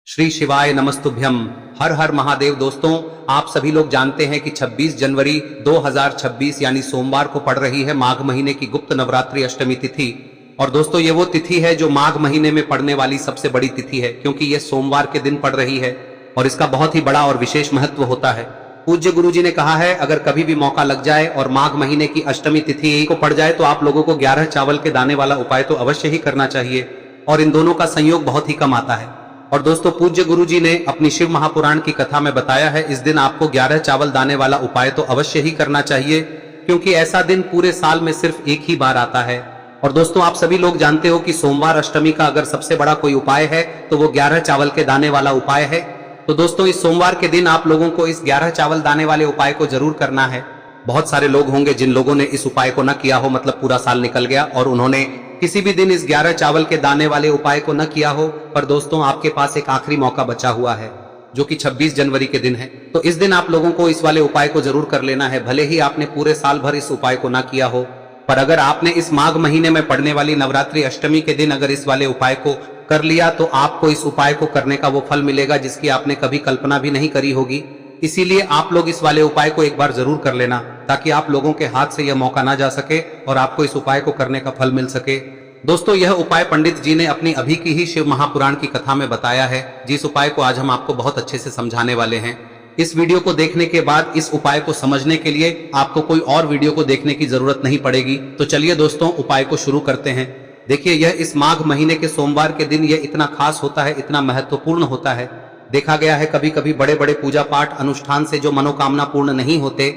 श्री शिवाय नमस्तुभ्यम। हर हर महादेव। दोस्तों, आप सभी लोग जानते हैं कि 26 जनवरी 2026 यानी सोमवार को पड़ रही है माघ महीने की गुप्त नवरात्रि अष्टमी तिथि। और दोस्तों, ये वो तिथि है जो माघ महीने में पड़ने वाली सबसे बड़ी तिथि है, क्योंकि ये सोमवार के दिन पड़ रही है और इसका बहुत ही बड़ा और विशेष महत्व होता है। पूज्य गुरुजी ने कहा है, अगर कभी भी मौका लग जाए और माघ महीने की अष्टमी तिथि को पड़ जाए तो आप लोगों को 11 चावल के दाने वाला उपाय तो अवश्य ही करना चाहिए, और इन दोनों का संयोग बहुत ही कम आता है। और दोस्तों, पूज्य गुरुजी ने अपनी शिव महापुराण की कथा में बताया है, इस दिन आपको 11 चावल दाने वाला उपाय तो अवश्य ही करना चाहिए, क्योंकि ऐसा दिन पूरे साल में सिर्फ एक ही बार आता है। और दोस्तों, आप सभी लोग जानते हो कि सोमवार अष्टमी का अगर सबसे बड़ा कोई उपाय है तो वो 11 चावल के दाने वाला उपाय है। तो दोस्तों, इस सोमवार के दिन आप लोगों को इस 11 चावल दाने वाले उपाय को जरूर करना है। बहुत सारे लोग होंगे जिन लोगों ने इस उपाय को न किया हो, मतलब पूरा साल निकल गया और उन्होंने किसी भी दिन इस 11 चावल के दाने वाले उपाय को न किया हो। पर दोस्तों, आपके पास एक आखिरी मौका बचा हुआ है, जो कि 26 जनवरी के दिन है। तो इस दिन आप लोगों को इस वाले उपाय को जरूर कर लेना है, भले ही आपने पूरे साल भर इस उपाय को न किया हो। पर अगर आपने इस माघ महीने में पड़ने वाली नवरात्रि अष्टमी के दिन अगर इस वाले उपाय को कर लिया तो आपको इस उपाय को करने का वो फल मिलेगा जिसकी आपने कभी कल्पना भी नहीं करी होगी। इसीलिए आप लोग इस वाले उपाय को एक बार जरूर कर लेना, ताकि आप लोगों के हाथ से यह मौका ना जा सके और आपको इस उपाय को करने का फल मिल सके। दोस्तों, यह उपाय पंडित जी ने अपनी अभी की ही शिव महापुराण की कथा में बताया है, जिस उपाय को आज हम आपको बहुत अच्छे से समझाने वाले हैं। इस वीडियो को देखने के बाद इस उपाय को समझने के लिए आपको कोई और वीडियो को देखने की जरूरत नहीं पड़ेगी। तो चलिए दोस्तों, उपाय को शुरू करते हैं। देखिए, यह इस माघ महीने के सोमवार के दिन यह इतना खास होता है, इतना महत्वपूर्ण होता है। देखा गया है कभी कभी बड़े बड़े पूजा पाठ अनुष्ठान से जो मनोकामना पूर्ण नहीं होते,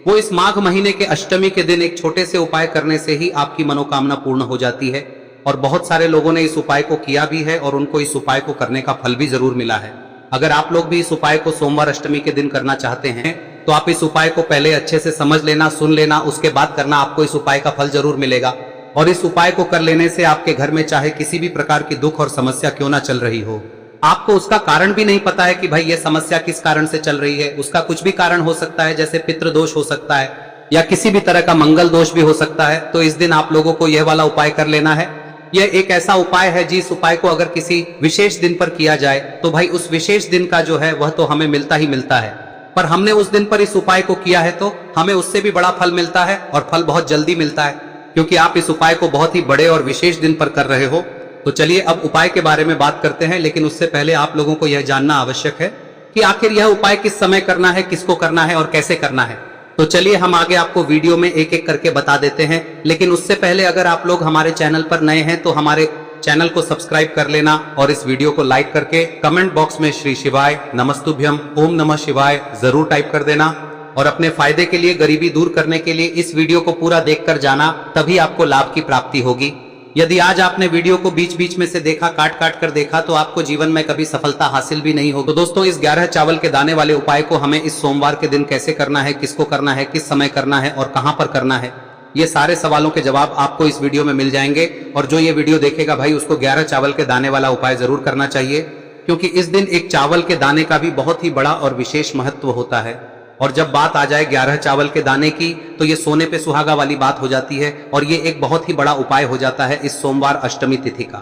वो इस माघ महीने के अष्टमी के दिन एक छोटे से उपाय करने से ही आपकी मनोकामना पूर्ण हो जाती है। और बहुत सारे लोगों ने इस उपाय को किया भी है और उनको इस उपाय को करने का फल भी जरूर मिला है। अगर आप लोग भी इस उपाय को सोमवार अष्टमी के दिन करना चाहते हैं तो आप इस उपाय को पहले अच्छे से समझ लेना, सुन लेना, उसके बाद करना, आपको इस उपाय का फल जरूर मिलेगा। और इस उपाय को कर लेने से आपके घर में चाहे किसी भी प्रकार की दुख और समस्या क्यों ना चल रही हो, आपको उसका कारण भी नहीं पता है कि भाई ये समस्या किस कारण से चल रही है, उसका कुछ भी कारण हो सकता है, जैसे पितृ दोष हो सकता है या किसी भी तरह का मंगल दोष भी हो सकता है। तो इस दिन आप लोगों को यह वाला उपाय कर लेना है। यह एक ऐसा उपाय है जिस उपाय को अगर किसी विशेष दिन पर किया जाए तो भाई उस विशेष दिन का जो है वह तो हमें मिलता ही मिलता है, पर हमने उस दिन पर इस उपाय को किया है तो हमें उससे भी बड़ा फल मिलता है, और फल बहुत जल्दी मिलता है, क्योंकि आप इस उपाय को बहुत ही बड़े और विशेष दिन पर कर रहे हो। तो चलिए अब उपाय के बारे में बात करते हैं, लेकिन उससे पहले आप लोगों को यह जानना आवश्यक है कि आखिर यह उपाय किस समय करना है, किसको करना है और कैसे करना है। तो चलिए हम आगे आपको वीडियो में एक एक करके बता देते हैं, लेकिन उससे पहले अगर आप लोग हमारे चैनल पर नए हैं तो हमारे चैनल को सब्सक्राइब कर लेना और इस वीडियो को लाइक करके कमेंट बॉक्स में श्री शिवाय नमस्तुभ्यम ओम नमः शिवाय जरूर टाइप कर देना। और अपने फायदे के लिए, गरीबी दूर करने के लिए इस वीडियो को पूरा देखकर जाना, तभी आपको लाभ की प्राप्ति होगी। यदि आज आपने वीडियो को बीच बीच में से देखा, काट काट कर देखा, तो आपको जीवन में कभी सफलता हासिल भी नहीं होगी। तो दोस्तों, इस 11 चावल के दाने वाले उपाय को हमें इस सोमवार के दिन कैसे करना है, किसको करना है, किस समय करना है और कहां पर करना है, ये सारे सवालों के जवाब आपको इस वीडियो में मिल जाएंगे। और जो ये वीडियो देखेगा भाई, उसको 11 चावल के दाने वाला उपाय जरूर करना चाहिए, क्योंकि इस दिन एक चावल के दाने का भी बहुत ही बड़ा और विशेष महत्व होता है। और जब बात आ जाए 11 चावल के दाने की, तो ये सोने पे सुहागा वाली बात हो जाती है और ये एक बहुत ही बड़ा उपाय हो जाता है इस सोमवार अष्टमी तिथि का।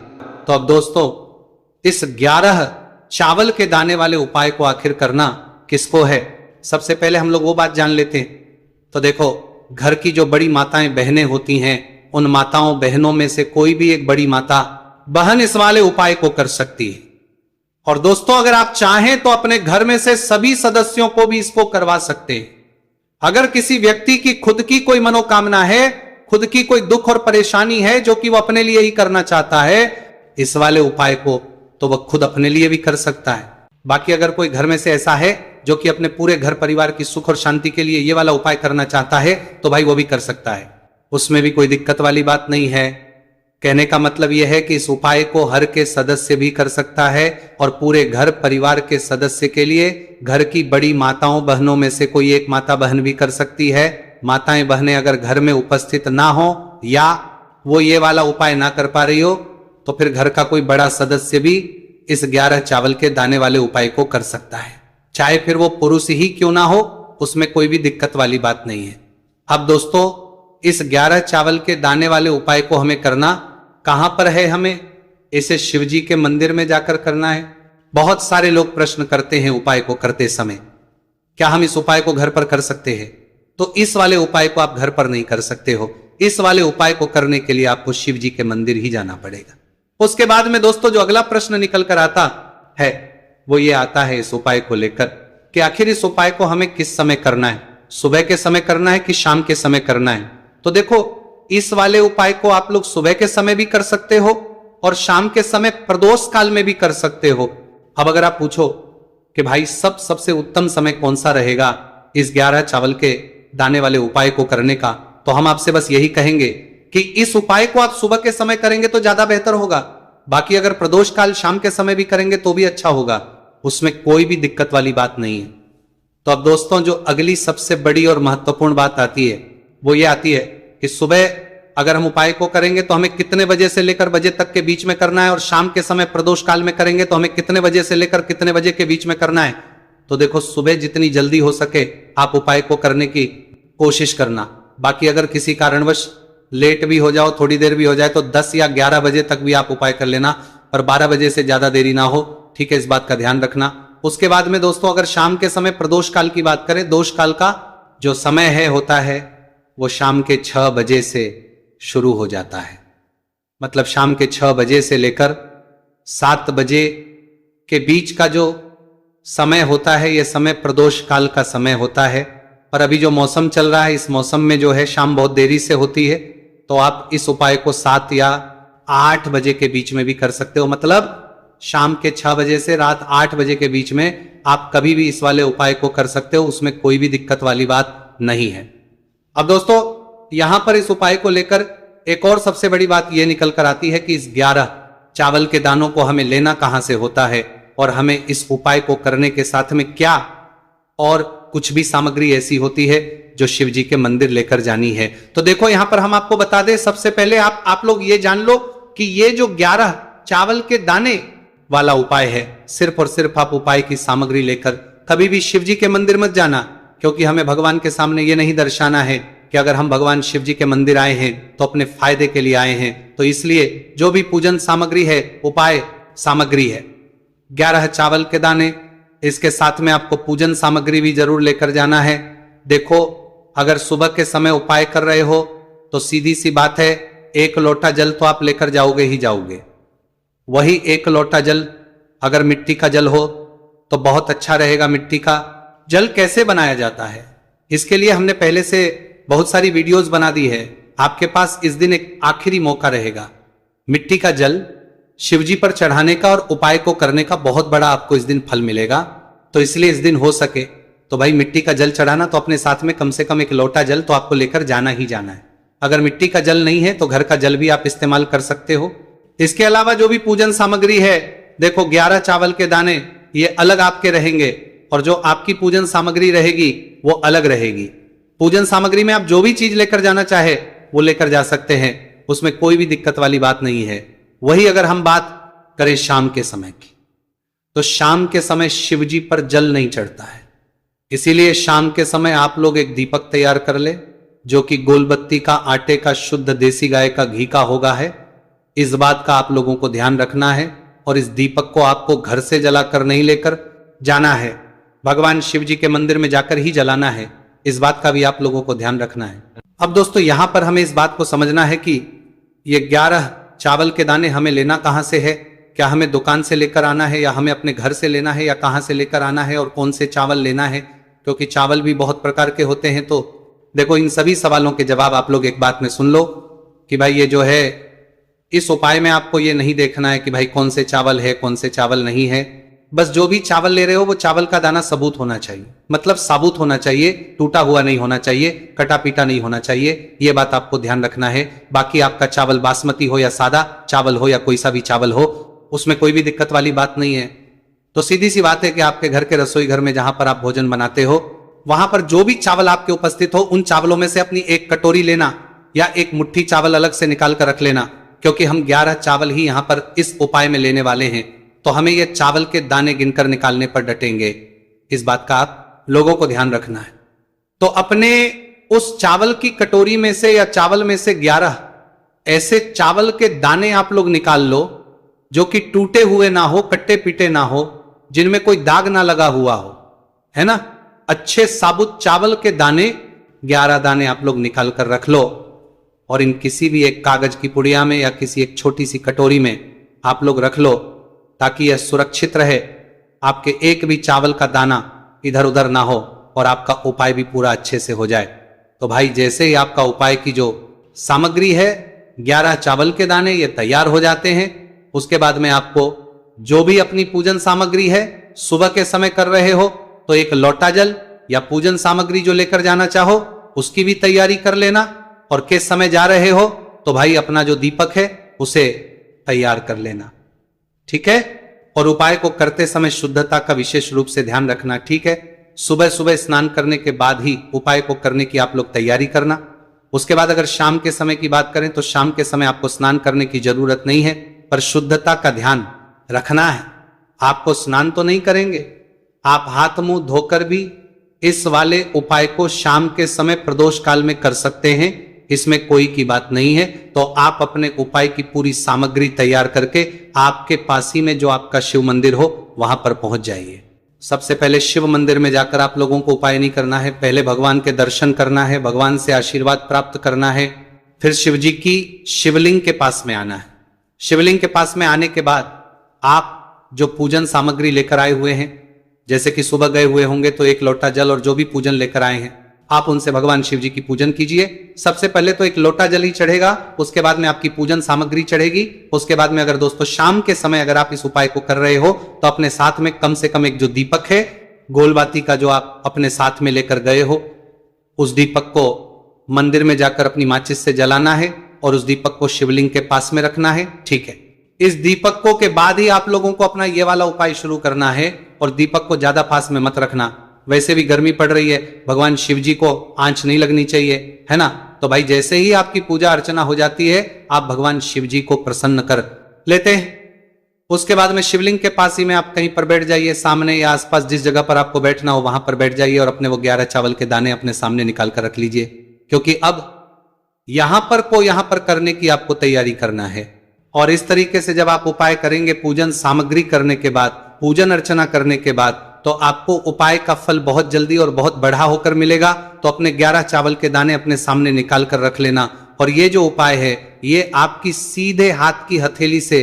तो अब दोस्तों, इस 11 चावल के दाने वाले उपाय को आखिर करना किसको है, सबसे पहले हम लोग वो बात जान लेते हैं। तो देखो, घर की जो बड़ी माताएं बहनें होती हैं, उन माताओं बहनों में से कोई भी एक बड़ी माता बहन इस वाले उपाय को कर सकती है। और दोस्तों, अगर आप चाहें तो अपने घर में से सभी सदस्यों को भी इसको करवा सकते हैं। अगर किसी व्यक्ति की खुद की कोई मनोकामना है, खुद की कोई दुख और परेशानी है जो कि वो अपने लिए ही करना चाहता है, इस वाले उपाय को तो वह खुद अपने लिए भी कर सकता है। बाकी अगर कोई घर में से ऐसा है जो कि अपने पूरे घर परिवार की सुख और शांति के लिए ये वाला उपाय करना चाहता है, तो भाई वो भी कर सकता है, उसमें भी कोई दिक्कत वाली बात नहीं है। कहने का मतलब यह है कि इस उपाय को हर के सदस्य भी कर सकता है और पूरे घर परिवार के सदस्य के लिए घर की बड़ी माताओं बहनों में से कोई एक माता बहन भी कर सकती है। माताएं बहनें अगर घर में उपस्थित ना हो या वो ये वाला उपाय ना कर पा रही हो, तो फिर घर का कोई बड़ा सदस्य भी इस 11 चावल के दाने वाले उपाय को कर सकता है, चाहे फिर वो पुरुष ही क्यों ना हो, उसमें कोई भी दिक्कत वाली बात नहीं है। अब दोस्तों, इस 11 चावल के दाने वाले उपाय को हमें करना कहां पर है, हमें इसे शिवजी के मंदिर में जाकर करना है। बहुत सारे लोग प्रश्न करते हैं उपाय को करते समय, क्या हम इस उपाय को घर पर कर सकते हैं? तो इस वाले उपाय को आप घर पर नहीं कर सकते हो। इस वाले उपाय को करने के लिए आपको शिव जी के मंदिर ही जाना पड़ेगा। उसके बाद में दोस्तों जो अगला प्रश्न निकल कर आता है वो ये आता है इस उपाय को लेकर कि आखिर इस उपाय को हमें किस समय करना है, सुबह के समय करना है कि शाम के समय करना है? तो देखो, इस वाले उपाय को आप लोग सुबह के समय भी कर सकते हो और शाम के समय प्रदोष काल में भी कर सकते हो। अब अगर आप पूछो कि भाई सबसे उत्तम समय कौन सा रहेगा इस 11 चावल के दाने वाले उपाय को करने का, तो हम आपसे बस यही कहेंगे कि इस उपाय को आप सुबह के समय करेंगे तो ज्यादा बेहतर होगा। बाकी अगर प्रदोष काल शाम के समय भी करेंगे तो भी अच्छा होगा, उसमें कोई भी दिक्कत वाली बात नहीं है। तो अब दोस्तों जो अगली सबसे बड़ी और महत्वपूर्ण बात आती है वो ये आती है कि सुबह अगर हम उपाय को करेंगे तो हमें कितने बजे से लेकर बजे तक के बीच में करना है, और शाम के समय प्रदोष काल में करेंगे तो हमें कितने बजे से लेकर कितने बजे के बीच में करना है। तो देखो, सुबह जितनी जल्दी हो सके आप उपाय को करने की कोशिश करना। बाकी अगर किसी कारणवश लेट भी हो जाओ, थोड़ी देर भी हो जाए, तो 10 या 11 बजे तक भी आप उपाय कर लेना, पर 12 बजे से ज्यादा देरी ना हो, ठीक है? इस बात का ध्यान रखना। उसके बाद में दोस्तों अगर शाम के समय प्रदोष काल की बात करें, दोष काल का जो समय है होता है वो शाम के 6 बजे से शुरू हो जाता है। मतलब शाम के 6 बजे से लेकर 7 बजे के बीच का जो समय होता है यह समय प्रदोष काल का समय होता है। पर अभी जो मौसम चल रहा है इस मौसम में जो है शाम बहुत देरी से होती है, तो आप इस उपाय को 7 या 8 बजे के बीच में भी कर सकते हो। मतलब शाम के 6 बजे से रात 8 बजे के बीच में आप कभी भी इस वाले उपाय को कर सकते हो, उसमें कोई भी दिक्कत वाली बात नहीं है। अब दोस्तों यहां पर इस उपाय को लेकर एक और सबसे बड़ी बात यह निकल कर आती है कि इस 11 चावल के दानों को हमें लेना कहां से होता है, और हमें इस उपाय को करने के साथ में क्या और कुछ भी सामग्री ऐसी होती है जो शिव जी के मंदिर लेकर जानी है। तो देखो यहां पर हम आपको बता दें, सबसे पहले आप लोग ये जान लो कि ये जो 11 चावल के दाने वाला उपाय है, सिर्फ और सिर्फ आप उपाय की सामग्री लेकर कभी भी शिव जी के मंदिर मत जाना, क्योंकि हमें भगवान के सामने ये नहीं दर्शाना है कि अगर हम भगवान शिव जी के मंदिर आए हैं तो अपने फायदे के लिए आए हैं। तो इसलिए जो भी पूजन सामग्री है, उपाय सामग्री है 11 चावल के दाने, इसके साथ में आपको पूजन सामग्री भी जरूर लेकर जाना है। देखो, अगर सुबह के समय उपाय कर रहे हो तो सीधी सी बात है, 1 लोटा जल तो आप लेकर जाओगे ही जाओगे। वही 1 लोटा जल अगर मिट्टी का जल हो तो बहुत अच्छा रहेगा। मिट्टी का जल कैसे बनाया जाता है इसके लिए हमने पहले से बहुत सारी वीडियोस बना दी है। आपके पास इस दिन एक आखिरी मौका रहेगा मिट्टी का जल शिवजी पर चढ़ाने का और उपाय को करने का, बहुत बड़ा आपको इस दिन फल मिलेगा। तो इसलिए इस दिन हो सके तो भाई मिट्टी का जल चढ़ाना, तो अपने साथ में कम से कम 1 लोटा जल तो आपको लेकर जाना ही जाना है। अगर मिट्टी का जल नहीं है तो घर का जल भी आप इस्तेमाल कर सकते हो। इसके अलावा जो भी पूजन सामग्री है, देखो 11 चावल के दाने ये अलग आपके रहेंगे और जो आपकी पूजन सामग्री रहेगी वो अलग रहेगी। पूजन सामग्री में आप जो भी चीज लेकर जाना चाहे वो लेकर जा सकते हैं, उसमें कोई भी दिक्कत वाली बात नहीं है। वही अगर हम बात करें शाम के समय की, तो शाम के समय शिवजी पर जल नहीं चढ़ता है, इसीलिए शाम के समय आप लोग एक दीपक तैयार कर ले जो कि गोलबत्ती का, आटे का, शुद्ध देसी गाय का घी का होगा है। इस बात का आप लोगों को ध्यान रखना है और इस दीपक को आपको घर से जलाकर नहीं लेकर जाना है, भगवान शिव जी के मंदिर में जाकर ही जलाना है। इस बात का भी आप लोगों को ध्यान रखना है। अब दोस्तों यहां पर हमें इस बात को समझना है कि ये 11 चावल के दाने हमें लेना कहां से है, क्या हमें दुकान से लेकर आना है या हमें अपने घर से लेना है या कहां से लेकर आना है और कौन से चावल लेना है, क्योंकि चावल भी बहुत प्रकार के होते हैं। तो देखो इन सभी सवालों के जवाब आप लोग एक बात में सुन लो कि भाई ये जो है इस उपाय में आपको ये नहीं देखना है कि भाई कौन से चावल है कौन से चावल नहीं है, बस जो भी चावल ले रहे हो वो चावल का दाना सबूत होना चाहिए, मतलब साबुत होना चाहिए, टूटा हुआ नहीं होना चाहिए, कटा पीटा नहीं होना चाहिए, ये बात आपको ध्यान रखना है। बाकी आपका चावल बासमती हो या सादा चावल हो या कोई सा भी चावल हो, उसमें कोई भी दिक्कत वाली बात नहीं है। तो सीधी सी बात है कि आपके घर के रसोई घर में जहां पर आप भोजन बनाते हो वहां पर जो भी चावल आपके उपस्थित हो उन चावलों में से अपनी एक कटोरी लेना या एक मुट्ठी चावल अलग से निकाल कर रख लेना, क्योंकि हम 11 चावल ही यहां पर इस उपाय में लेने वाले हैं, तो हमें ये चावल के दाने गिनकर निकालने पर डटेंगे। इस बात का आप लोगों को ध्यान रखना है। तो अपने उस चावल की कटोरी में से या चावल में से 11 ऐसे चावल के दाने आप लोग निकाल लो जो कि टूटे हुए ना हो, कट्टे पीटे ना हो, जिनमें कोई दाग ना लगा हुआ हो, है ना। अच्छे साबुत चावल के दाने 11 दाने आप लोग निकाल कर रख लो और इन किसी भी एक कागज की पुड़िया में या किसी एक छोटी सी कटोरी में आप लोग रख लो, ताकि यह सुरक्षित रहे, आपके एक भी चावल का दाना इधर उधर ना हो और आपका उपाय भी पूरा अच्छे से हो जाए। तो भाई जैसे ही आपका उपाय की जो सामग्री है 11 चावल के दाने ये तैयार हो जाते हैं, उसके बाद में आपको जो भी अपनी पूजन सामग्री है, सुबह के समय कर रहे हो तो एक लोटा जल या पूजन सामग्री जो लेकर जाना चाहो उसकी भी तैयारी कर लेना, और किस समय जा रहे हो तो भाई अपना जो दीपक है उसे तैयार कर लेना, ठीक है। और उपाय को करते समय शुद्धता का विशेष रूप से ध्यान रखना, ठीक है। सुबह सुबह स्नान करने के बाद ही उपाय को करने की आप लोग तैयारी करना। उसके बाद अगर शाम के समय की बात करें तो शाम के समय आपको स्नान करने की जरूरत नहीं है, पर शुद्धता का ध्यान रखना है। आपको स्नान तो नहीं करेंगे, आप हाथ मुंह धोकर भी इस वाले उपाय को शाम के समय प्रदोष काल में कर सकते हैं, इसमें कोई की बात नहीं है। तो आप अपने उपाय की पूरी सामग्री तैयार करके आपके पास ही में जो आपका शिव मंदिर हो वहां पर पहुंच जाइए। सबसे पहले शिव मंदिर में जाकर आप लोगों को उपाय नहीं करना है, पहले भगवान के दर्शन करना है, भगवान से आशीर्वाद प्राप्त करना है, फिर शिव जी की शिवलिंग के पास में आना है। शिवलिंग के पास में आने के बाद आप जो पूजन सामग्री लेकर आए हुए हैं, जैसे कि सुबह गए हुए होंगे तो एक लोटा जल और जो भी पूजन लेकर आए हैं आप उनसे भगवान शिव जी की पूजन कीजिए। सबसे पहले तो एक लोटा जल ही चढ़ेगा, उसके बाद में आपकी पूजन सामग्री चढ़ेगी। उसके बाद में अगर दोस्तों शाम के समय अगर आप इस उपाय को कर रहे हो तो अपने साथ में कम से कम एक जो दीपक है गोलबाती का जो आप अपने साथ में लेकर गए हो, उस दीपक को मंदिर में जाकर अपनी माचिस से जलाना है और उस दीपक को शिवलिंग के पास में रखना है, ठीक है। इस दीपक के बाद ही आप लोगों को अपना ये वाला उपाय शुरू करना है, और दीपक को ज्यादा पास में मत रखना, वैसे भी गर्मी पड़ रही है, भगवान शिव जी को आंच नहीं लगनी चाहिए, है ना। तो भाई जैसे ही आपकी पूजा अर्चना हो जाती है आप भगवान शिव जी को प्रसन्न कर लेते हैं। उसके बाद में शिवलिंग के पास ही में आप कहीं पर बैठ जाइए, सामने या आसपास जिस जगह पर आपको बैठना हो वहां पर बैठ जाइए और अपने वो 11 चावल के दाने अपने सामने निकाल कर रख लीजिए, क्योंकि अब यहां पर करने की आपको तैयारी करना है। और इस तरीके से जब आप उपाय करेंगे पूजन सामग्री करने के बाद, पूजन अर्चना करने के बाद, तो आपको उपाय का फल बहुत जल्दी और बहुत बढ़ा होकर मिलेगा। तो अपने 11 चावल के दाने अपने सामने निकाल कर रख लेना, और ये जो उपाय है ये आपकी सीधे हाथ की हथेली से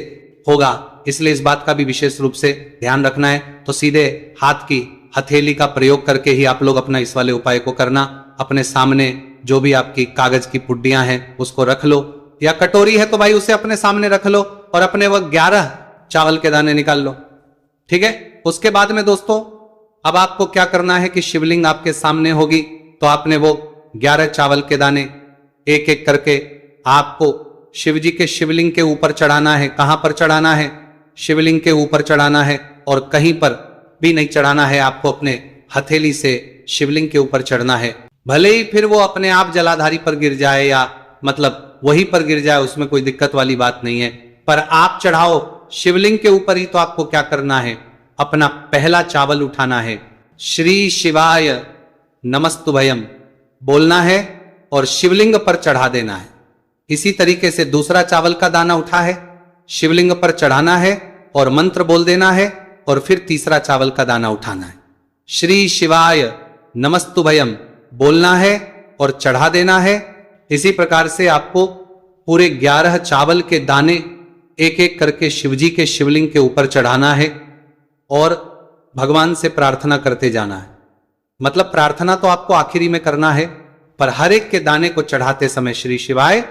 होगा, इसलिए इस बात का भी विशेष रूप से ध्यान रखना है। तो सीधे हाथ की हथेली का प्रयोग करके ही आप लोग अपना इस वाले उपाय को करना। अपने सामने जो भी आपकी कागज की पुड्डियां हैं उसको रख लो, या कटोरी है तो भाई उसे अपने सामने रख लो और अपने वो 11 चावल के दाने निकाल लो, ठीक है। उसके बाद में दोस्तों अब आपको क्या करना है कि शिवलिंग आपके सामने होगी, तो आपने वो 11 चावल के दाने एक एक करके आपको शिव जी के शिवलिंग के ऊपर चढ़ाना है। कहां पर चढ़ाना है? शिवलिंग के ऊपर चढ़ाना है, और कहीं पर भी नहीं चढ़ाना है, आपको अपने हथेली से शिवलिंग के ऊपर चढ़ना है। भले ही फिर वो अपने आप जलाधारी पर गिर जाए या मतलब वहीं पर गिर जाए, उसमें कोई दिक्कत वाली बात नहीं है, पर आप चढ़ाओ शिवलिंग के ऊपर ही। तो आपको क्या करना है, अपना पहला चावल उठाना है, श्री शिवाय नमस्तुभयम बोलना है और शिवलिंग पर चढ़ा देना है। इसी तरीके से दूसरा चावल का दाना उठा है, शिवलिंग पर चढ़ाना है और मंत्र बोल देना है, और फिर तीसरा चावल का दाना उठाना है, श्री शिवाय नमस्तुभयम बोलना है और चढ़ा देना है। इसी प्रकार से आपको पूरे 11 चावल के दाने एक एक करके शिवजी के शिवलिंग के ऊपर चढ़ाना है और भगवान से प्रार्थना करते जाना है। मतलब प्रार्थना तो आपको आखिरी में करना है, पर हर एक के दाने को चढ़ाते समय श्री शिवाय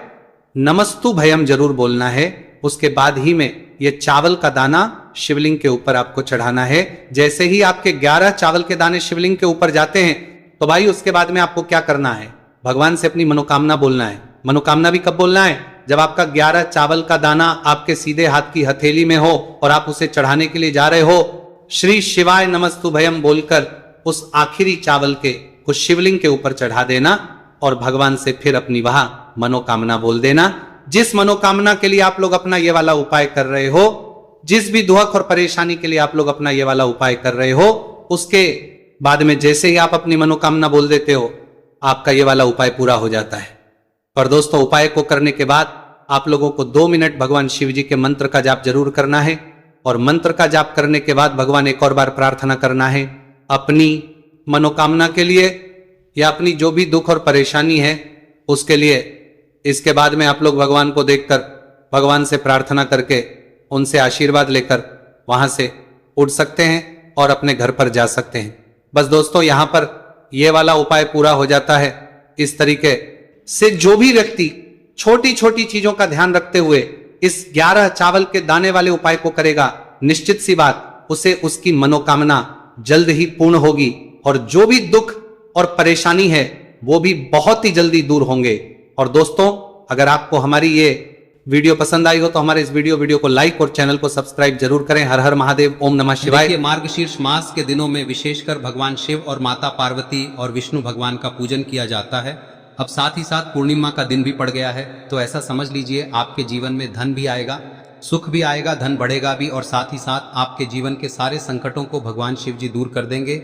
नमस्तु भयम जरूर बोलना है। उसके बाद ही में ये चावल का दाना शिवलिंग के ऊपर आपको चढ़ाना है। जैसे ही आपके 11 चावल के दाने शिवलिंग के ऊपर जाते हैं तो भाई उसके बाद में आपको क्या करना है, भगवान से अपनी मनोकामना बोलना है। मनोकामना भी कब बोलना है? जब आपका 11 चावल का दाना आपके सीधे हाथ की हथेली में हो और आप उसे चढ़ाने के लिए जा रहे हो, श्री शिवाय नमस्तु भयम बोलकर उस आखिरी चावल के उस शिवलिंग के ऊपर चढ़ा देना और भगवान से फिर अपनी वहां मनोकामना बोल देना। जिस मनोकामना के लिए आप लोग अपना ये वाला उपाय कर रहे हो, जिस भी दुख और परेशानी के लिए आप लोग अपना ये वाला उपाय कर रहे हो, उसके बाद में जैसे ही आप अपनी मनोकामना बोल देते हो आपका ये वाला उपाय पूरा हो जाता है। पर दोस्तों उपाय को करने के बाद आप लोगों को 2 मिनट भगवान शिव जी के मंत्र का जाप जरूर करना है। और मंत्र का जाप करने के बाद भगवान एक और बार प्रार्थना करना है अपनी मनोकामना के लिए या अपनी जो भी दुख और परेशानी है उसके लिए। इसके बाद में आप लोग भगवान को देखकर भगवान से प्रार्थना करके उनसे आशीर्वाद लेकर वहां से उठ सकते हैं और अपने घर पर जा सकते हैं। बस दोस्तों यहां पर यह वाला उपाय पूरा हो जाता है। इस तरीके से जो भी व्यक्ति छोटी छोटी चीजों का ध्यान रखते हुए इस 11 चावल के दाने वाले उपाय को करेगा, निश्चित सी बात उसे उसकी मनोकामना जल्द ही पूर्ण होगी और जो भी दुख और परेशानी है वो भी बहुत ही जल्दी दूर होंगे। और दोस्तों अगर आपको हमारी ये वीडियो पसंद आई हो तो हमारे इस वीडियो को लाइक और चैनल को सब्सक्राइब जरूर करें। हर हर महादेव, ओम नमः शिवाय। देखिए मार्गशीर्ष मास के दिनों में विशेषकर भगवान शिव और माता पार्वती और विष्णु भगवान का पूजन किया जाता है। अब साथ ही साथ पूर्णिमा का दिन भी पड़ गया है, तो ऐसा समझ लीजिए आपके जीवन में धन भी आएगा, सुख भी आएगा, धन बढ़ेगा भी और साथ ही साथ आपके जीवन के सारे संकटों को भगवान शिव जी दूर कर देंगे।